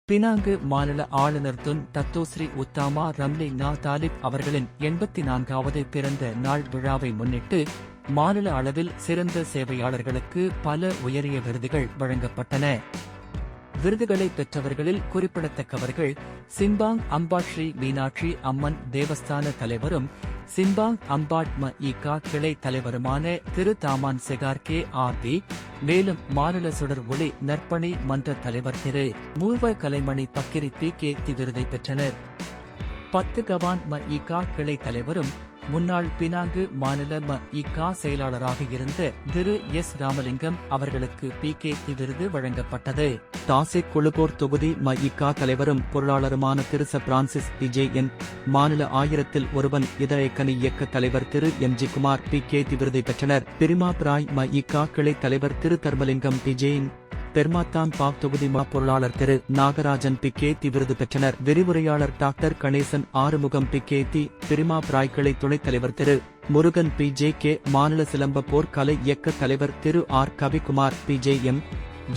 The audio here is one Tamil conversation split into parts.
பினாங்கு மாநில ஆளுநர் துன் டத்தோஸ்ரீ உத்தாமா ரம்லி நா தாலிப் அவர்களின் 84வது பிறந்த நாள் விழாவை முன்னிட்டு மாநில அளவில் சிறந்த சேவையாளர்களுக்கு பல உயரிய விருதுகள் வழங்கப்பட்டன. விருதுகளை பெற்றவர்களில் குறிப்பிடத்தக்கவர்கள் சிம்பாங் அம்பாட் ஸ்ரீ மீனாட்சி அம்மன் தேவஸ்தான தலைவரும் சிம்பாங் அம்பாட் ம.இ.கா கிளை தலைவருமான திரு தாமான் செகார் கே.ஆர்.பி. மேலும் மாநில சுடர் ஒளி நற்பணி மன்ற தலைவர் திரு மூவ கலைமணி பக்கிரி பி.கே.தி விருதை பெற்றனர். 10 கவான் ம.இ.கா கிளை தலைவரும் முன்னாள் பினாங்கு மாநில ம.இ.கா செயலாளராக இருந்த திரு எஸ். ராமலிங்கம் அவர்களுக்கு பி.கே.தி விருது வழங்கப்பட்டது. தாசிக் குழுகோர் தொகுதி ம.இ.கா தலைவரும் பொருளாளருமான திரு ச. பிரான்சிஸ் விஜயன், மாநில 1000ல் ஒருவன் இதயக்கனி இயக்க தலைவர் திரு எம்.ஜி. குமார் பி.கே.தி விருதை பெற்றனர். பிரிமா பிராய் ம.இ.கா கிளை தலைவர் திரு தர்மலிங்கம் விஜயன், பெர்மாத்தான் பாக் தொகுதி பொருளாளர் திரு நாகராஜன் பி.கே.தி விருது பெற்றனர். விரிவுரையாளர் டாக்டர் கணேசன் ஆறுமுகம் பி.கே.தி, பிரிமா பிராய் கிளை துணைத் தலைவர் திரு முருகன் பி.ஜே.கே, மாநில சிலம்ப போர் கலை இயக்க தலைவர் திரு ஆர். கவிக்குமார் பி.ஜே.எம்,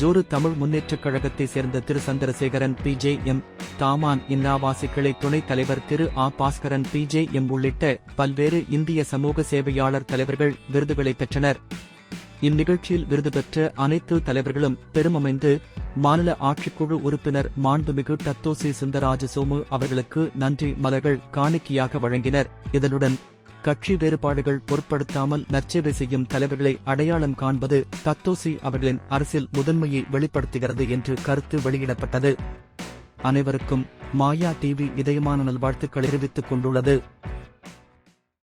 ஜோரு தமிழ் முன்னேற்றக் கழகத்தைச் சேர்ந்த திரு சந்திரசேகரன் பி.ஜே.எம், தாமான் இன்னாவாசி கிளை துணைத் தலைவர் திரு ஆ. பாஸ்கரன் பி.ஜே.எம் உள்ளிட்ட பல்வேறு இந்திய சமூக சேவையாளர் தலைவர்கள் விருதுகளை பெற்றனர். இந்நிகழ்ச்சியில் விருது பெற்ற அனைத்து தலைவர்களும் பெருமமைந்து மாநில ஆட்சிக்குழு உறுப்பினர் மாண்புமிகு டத்தோசி சுந்தராஜ சோமு அவர்களுக்கு நன்றி மலர்கள் காணிக்கையாக வழங்கினர். இதனுடன் கட்சி வேறுபாடுகள் பொருட்படுத்தாமல் நற்சேவை செய்யும் தலைவர்களை அடையாளம் காண்பது டத்தோசி அவர்களின் அரசியல் முதன்மையை வெளிப்படுத்துகிறது என்று கருத்து வெளியிடப்பட்டது. அனைவருக்கும் மாயா டிவி இதயமான நல்வாழ்த்துக்களை தெரிவித்துக் கொண்டுள்ளது.